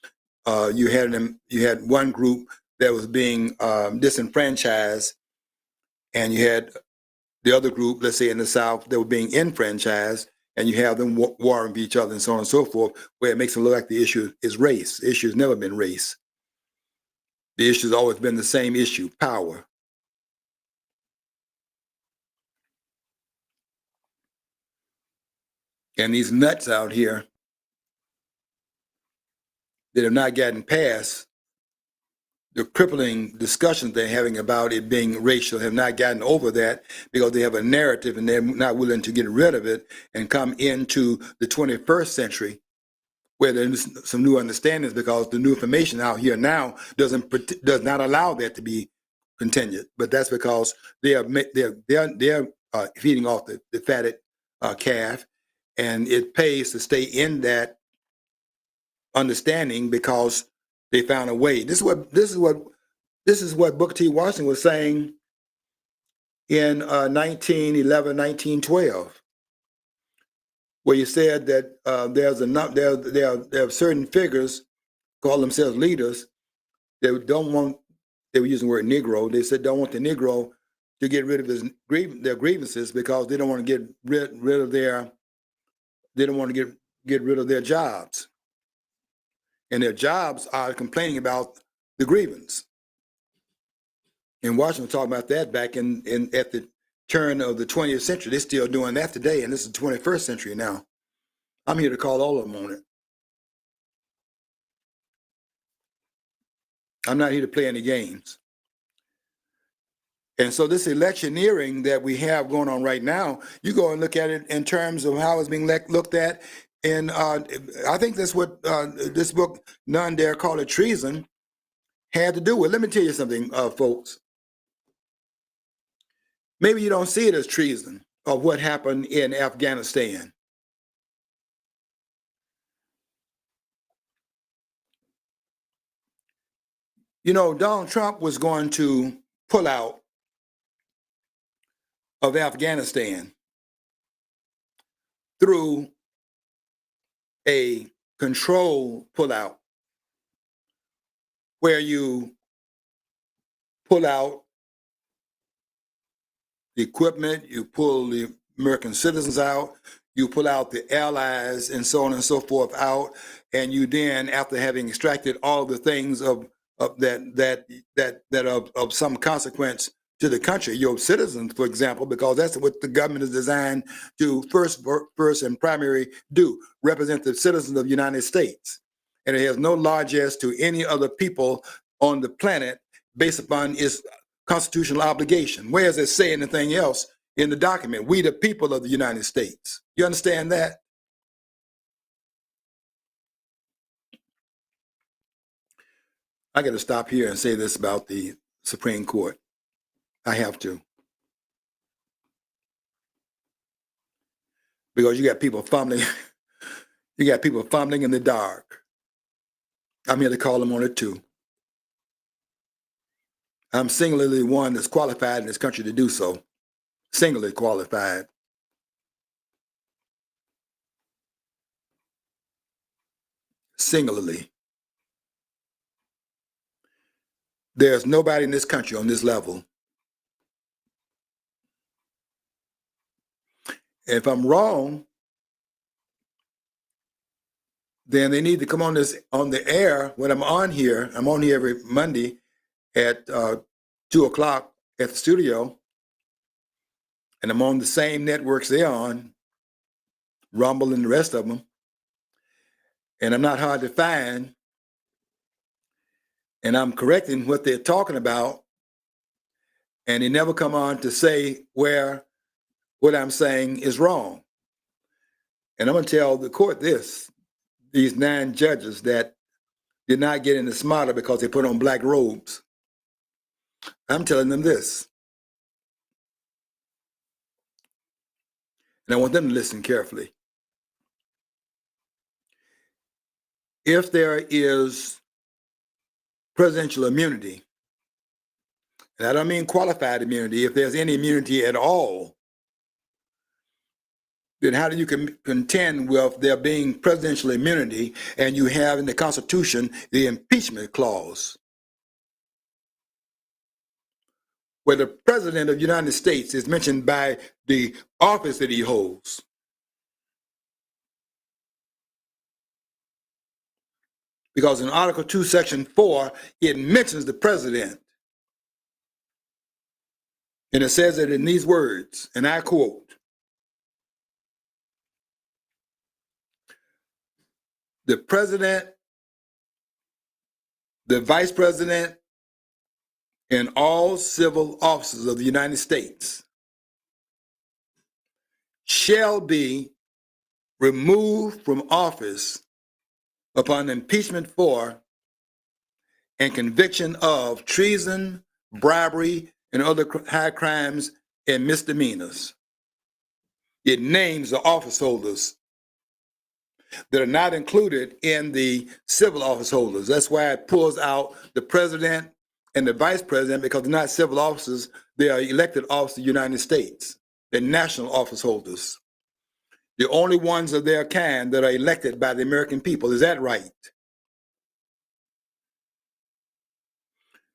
you had one group that was being disenfranchised, and you had the other group, let's say in the South, that were being enfranchised, and you have them warring with each other and so on and so forth, where it makes it look like the issue is race. The issue has never been race. The issue has always been the same issue, power. And these nuts out here that have not gotten past the crippling discussions they're having about it being racial, have not gotten over that, because they have a narrative and they're not willing to get rid of it and come into the 21st century where there's some new understandings, because the new information out here now does not allow that to be continued. But that's because they're feeding off the fatted calf, and it pays to stay in that understanding because they found a way. This is what Booker T. Washington was saying in 1911, 1912, where he said that there are certain figures call themselves leaders that don't want. They were using the word Negro. They said don't want the Negro to get rid of their grievances, because they don't want to get rid of their. They don't want to get rid of their jobs. And their jobs are complaining about the grievance. And Washington talked about that back at the turn of the 20th century. They're still doing that today, and this is the 21st century now. I'm here to call all of them on it. I'm not here to play any games. And so this electioneering that we have going on right now, you go and look at it in terms of how it's being looked at. And I think that's what this book, None Dare Call It Treason, had to do with. Let me tell you something, folks. Maybe you don't see it as treason of what happened in Afghanistan. You know, Donald Trump was going to pull out of Afghanistan through a control pullout, where you pull out the equipment, you pull the American citizens out, you pull out the allies and so on and so forth out, and you then, after having extracted all the things of some consequence to the country, your citizens, for example, because that's what the government is designed to first and primary do, represent the citizens of the United States. And it has no largesse to any other people on the planet based upon its constitutional obligation. Where does it say anything else in the document? We the people of the United States. You understand that? I got to stop here and say this about the Supreme Court. I have to. Because you got people fumbling. You got people fumbling in the dark. I'm here to call them on it too. I'm singularly one that's qualified in this country to do so. Singularly qualified. Singularly. There's nobody in this country on this level. If I'm wrong, then they need to come on the air when I'm on here. I'm on here every Monday at 2 o'clock at the studio, and I'm on the same networks they're on, Rumble and the rest of them, and I'm not hard to find, and I'm correcting what they're talking about, and they never come on to say where what I'm saying is wrong. And I'm going to tell the court this. These 9 judges that did not get any smarter because they put on black robes. I'm telling them this. And I want them to listen carefully. If there is presidential immunity, and I don't mean qualified immunity, if there's any immunity at all, then how do you contend with there being presidential immunity and you have in the Constitution the impeachment clause, where the President of the United States is mentioned by the office that he holds? Because in Article 2, Section 4, it mentions the President. And it says it in these words, and I quote, the President, the Vice President, and all civil officers of the United States shall be removed from office upon impeachment for and conviction of treason, bribery, and other high crimes and misdemeanors. It names the office holders that are not included in the civil office holders. That's why it pulls out the president and the vice president, because they're not civil officers, they are elected officers of the United States. They're national office holders. The only ones of their kind that are elected by the American people. Is that right?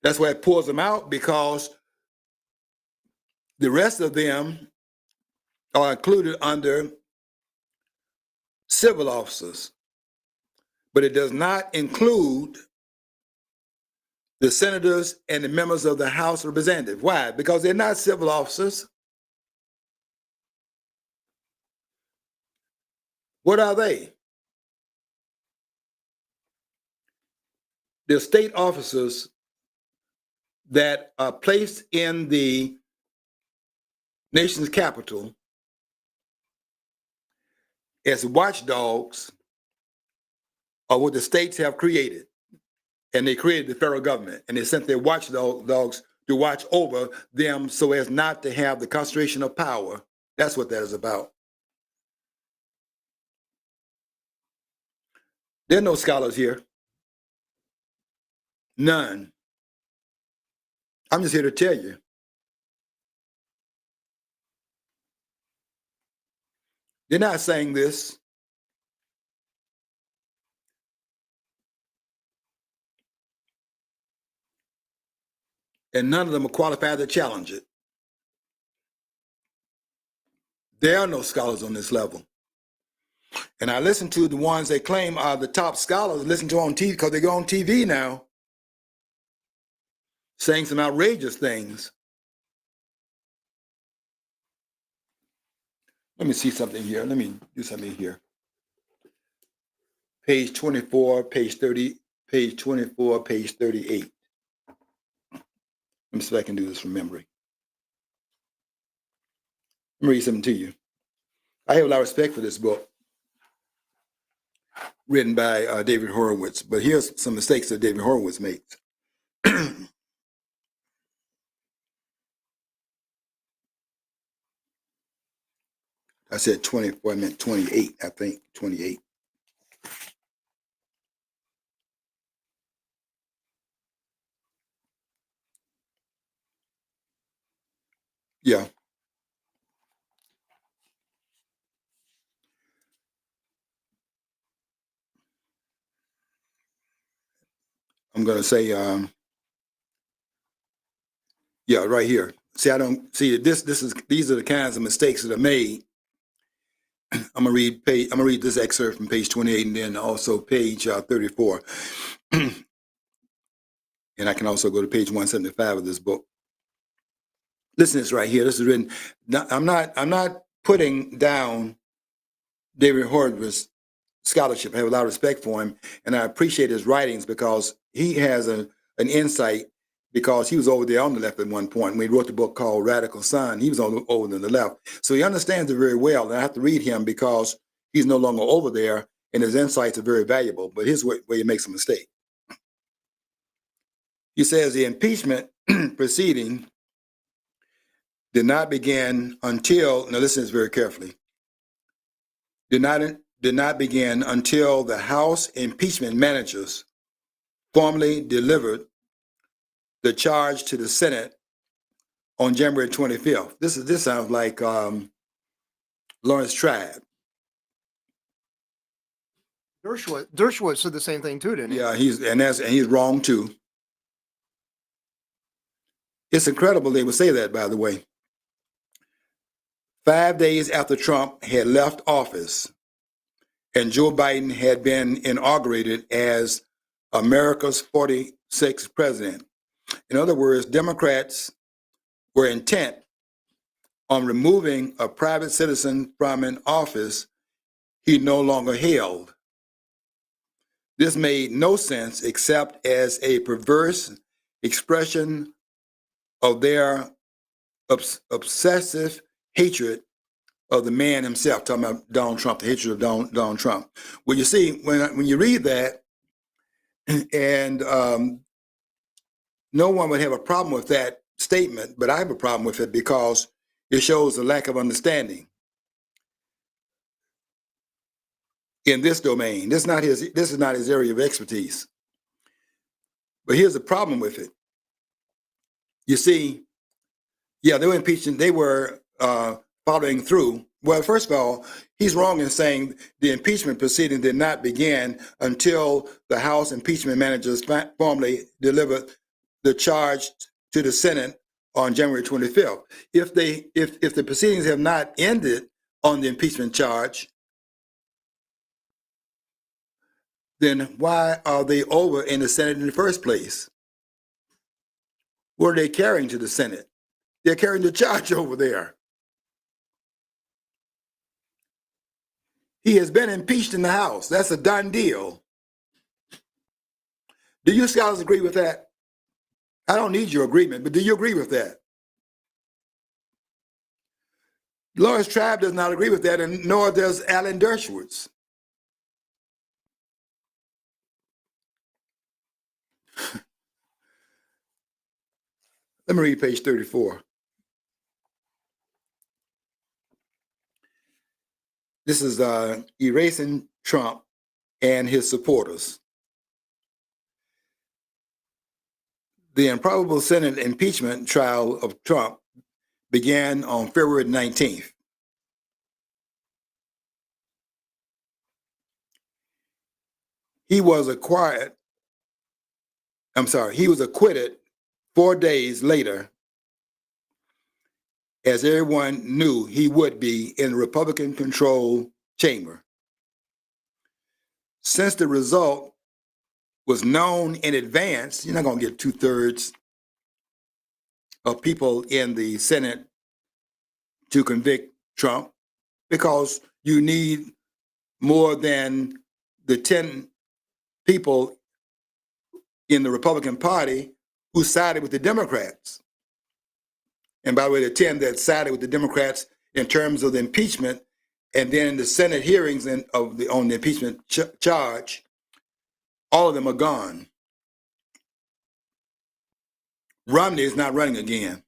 That's why it pulls them out, because the rest of them are included under civil officers, but it does not include the senators and the members of the House of Representatives. Why? Because they're not civil officers. What are they? They're state officers that are placed in the nation's capital as watchdogs of what the states have created. And they created the federal government, and they sent their watchdogs to watch over them so as not to have the concentration of power. That's what that is about. There are no scholars here. None. I'm just here to tell you. They're not saying this. And none of them are qualified to challenge it. There are no scholars on this level. And I listen to the ones they claim are the top scholars, listen to on TV, because they go on TV now, saying some outrageous things. Let me see something here. Let me do something here. Page 24, page 30, page 24, page 38. Let me see if I can do this from memory. Let me read something to you. I have a lot of respect for this book written by David Horowitz, but here's some mistakes that David Horowitz makes. I said 24, I meant 28, I think, 28. Yeah. I'm going to say, yeah, right here. See, I don't see these are the kinds of mistakes that are made. I'm gonna read this excerpt from page 28 and then also page 34. And I can also go to page 175 of this book. Listen to this right here. This is written. I'm not putting down David Horowitz's scholarship. I have a lot of respect for him, and I appreciate his writings because he has an insight. Because he was over there on the left at one point when he wrote the book called Radical Son. He was over on the left, so he understands it very well. And I have to read him because he's no longer over there, and his insights are very valuable. But here's where he makes a mistake. He says the impeachment proceeding did not begin until, now listen to this very carefully, did not begin until the House impeachment managers formally delivered the charge to the Senate on January 25th. This sounds like Lawrence Tribe. Dershowitz said the same thing too, didn't he? Yeah, he's wrong too. It's incredible they would say that, by the way. 5 days after Trump had left office and Joe Biden had been inaugurated as America's 46th president. In other words, Democrats were intent on removing a private citizen from an office he no longer held. This made no sense except as a perverse expression of their obsessive hatred of the man himself, talking about Donald Trump, the hatred of Donald Trump. Well, you see, when you read that, and no one would have a problem with that statement, but I have a problem with it because it shows a lack of understanding in this domain. This is not his area of expertise. But here's the problem with it. You see, yeah, they were impeaching. They were following through. Well, first of all, he's wrong in saying the impeachment proceeding did not begin until the House impeachment managers formally delivered the charge to the Senate on January 25th. If the proceedings have not ended on the impeachment charge, then why are they over in the Senate in the first place? What are they carrying to the Senate? They're carrying the charge over there. He has been impeached in the House. That's a done deal. Do you scholars agree with that? I don't need your agreement, but do you agree with that? Lawrence Tribe does not agree with that, and nor does Alan Dershowitz. Let me read page 34. This is erasing Trump and his supporters. The improbable Senate impeachment trial of Trump began on February 19th. He was acquitted 4 days later, as everyone knew he would be in the Republican-controlled chamber. Since the result was known in advance, you're not going to get 2/3 of people in the Senate to convict Trump. because you need more than the 10 people in the Republican Party who sided with the Democrats. And by the way, the 10 that sided with the Democrats in terms of the impeachment, and then the Senate hearings on the impeachment charge, all of them are gone. Romney is not running again.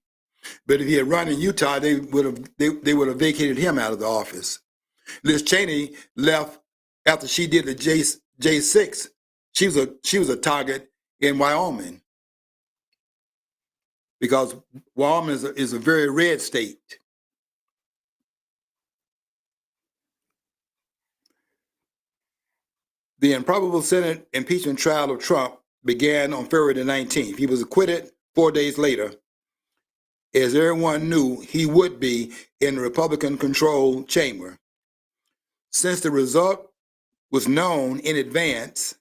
But if he had run in Utah, they would have vacated him out of the office. Liz Cheney left after she did the J6. She was a target in Wyoming because Wyoming is a very red state. The improbable Senate impeachment trial of Trump began on February the 19th. He was acquitted 4 days later, as everyone knew he would be in the Republican-controlled chamber. Since the result was known in advance,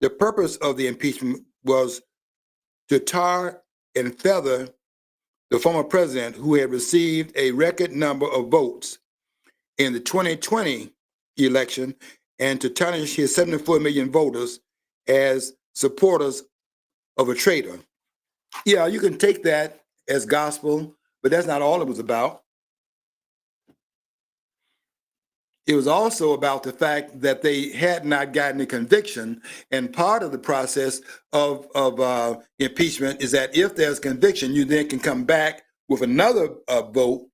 the purpose of the impeachment was to tar and feather the former president who had received a record number of votes in the 2020 election and to tarnish his 74 million voters as supporters of a traitor. Yeah, you can take that as gospel, but that's not all it was about. It was also about the fact that they had not gotten a conviction, and part of the process of impeachment is that if there's conviction, you then can come back with another vote,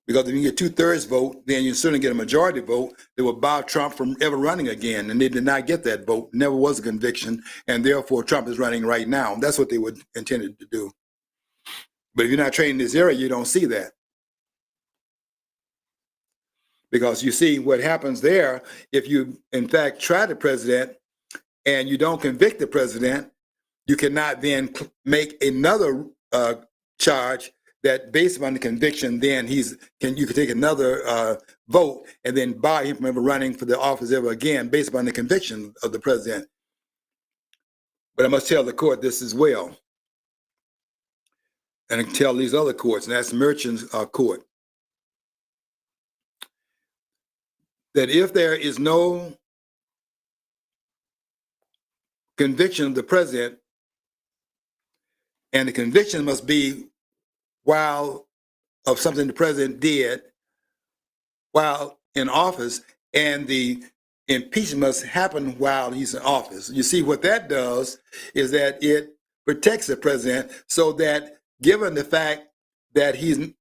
because if you get 2/3 vote, then you certainly get a majority vote that will bar Trump from ever running again, and they did not get that vote. Never was a conviction, and therefore Trump is running right now. That's what they were intended to do. But if you're not trained in this area, you don't see that. Because you see what happens there, if you, in fact, try the president and you don't convict the president, you cannot then make another charge that based upon the conviction, then you could take another vote and then bar him from ever running for the office ever again based upon the conviction of the president. But I must tell the court this as well. And I can tell these other courts, and that's Merchant's court, that if there is no conviction of the president, and the conviction must be while of something the president did while in office, and the impeachment must happen while he's in office. You see, what that does is that it protects the president so that given the fact that he's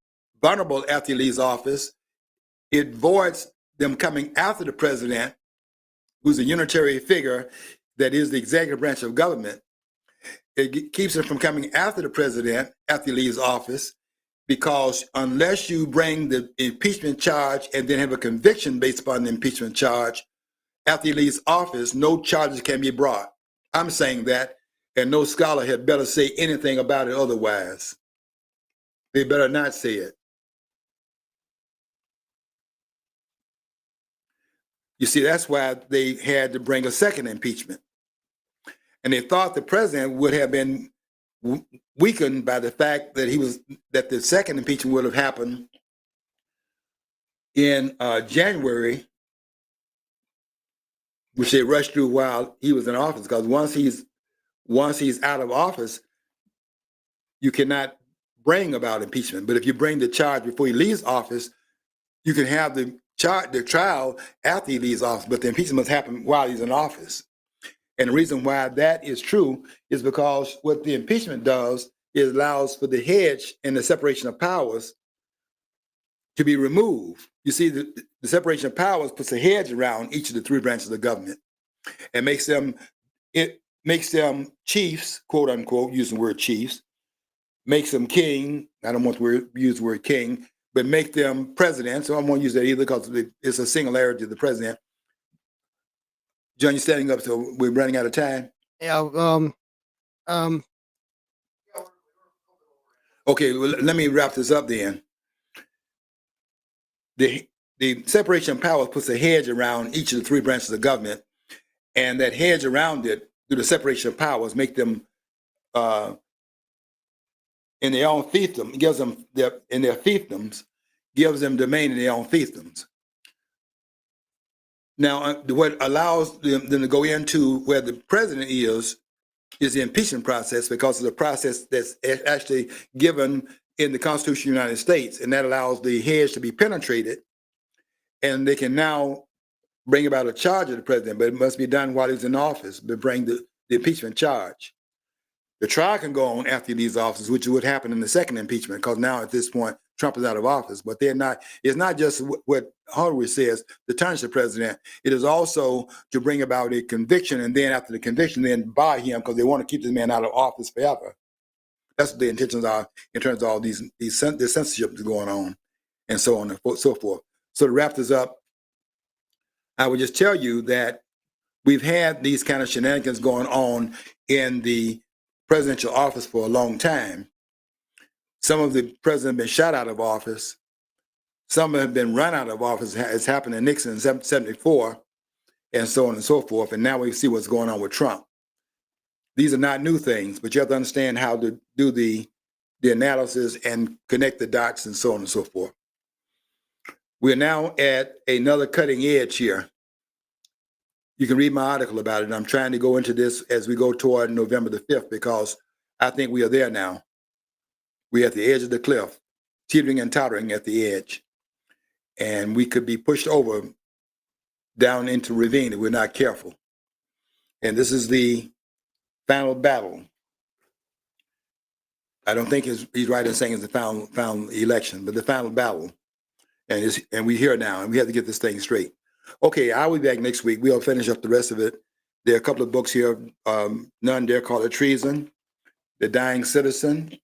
vulnerable after he leaves office, it voids them coming after the president, who's a unitary figure that is the executive branch of government. It keeps them from coming after the president after he leaves office, because unless you bring the impeachment charge and then have a conviction based upon the impeachment charge after he leaves office, no charges can be brought. I'm saying that, and no scholar had better say anything about it otherwise. They better not say it. You see, that's why they had to bring a second impeachment. And they thought the president would have been weakened by the fact that the second impeachment would have happened in January, which they rushed through while he was in office. Because once he's out of office, you cannot bring about impeachment. But if you bring the charge before he leaves office, you can have the trial after he leaves office. But the impeachment must happen while he's in office. And the reason why that is true is because what the impeachment does is allows for the hedge and the separation of powers to be removed. You see, the separation of powers puts a hedge around each of the three branches of the government and makes them chiefs, quote unquote, using the word chiefs, makes them king. I don't want to use the word king, but make them president. So I won't use that either because it's a singularity of the president. John, you're standing up, so we're running out of time. Yeah. Okay, well, let me wrap this up then. The separation of powers puts a hedge around each of the three branches of government, and that hedge around it, through the separation of powers, make them in their own fiefdom, gives them in their fiefdoms, gives them domain in their own fiefdoms. Now, what allows them to go into where the president is the impeachment process, because of the process that's actually given in the Constitution of the United States, and that allows the heads to be penetrated, and they can now bring about a charge of the president, but it must be done while he's in office, but bring the impeachment charge. The trial can go on after these offices, which would happen in the second impeachment, because now at this point, Trump is out of office. But they're not, it's not just what Horowitz says, to tarnish the president. It is also to bring about a conviction, and then after the conviction, then bar him, because they want to keep this man out of office forever. That's what the intentions are in terms of all this censorship that's going on, and so on and so forth. So to wrap this up, I would just tell you that we've had these kind of shenanigans going on in the presidential office for a long time. Some of the presidents have been shot out of office. Some have been run out of office. It's happened in Nixon in 1974, and so on and so forth. And now we see what's going on with Trump. These are not new things, but you have to understand how to do the analysis and connect the dots and so on and so forth. We're now at another cutting edge here. You can read my article about it. And I'm trying to go into this as we go toward November the 5th, because I think we are there now. We're at the edge of the cliff, teetering and tottering at the edge. And we could be pushed over down into a ravine if we're not careful. And this is the final battle. I don't think he's right in saying it's the final election, but the final battle. And we're here now, and we have to get this thing straight. Okay, I'll be back next week. We'll finish up the rest of it. There are a couple of books here, none there called The Treason, The Dying Citizen,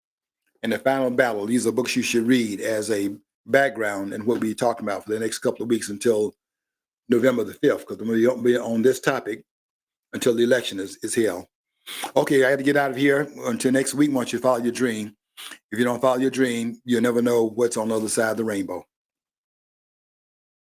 and The Final Battle. These are books you should read as a background and what we're talking about for the next couple of weeks until November the 5th, because we'll be on this topic until the election is held. Okay, I have to get out of here. Until next week, once you follow your dream. If you don't follow your dream, you'll never know what's on the other side of the rainbow.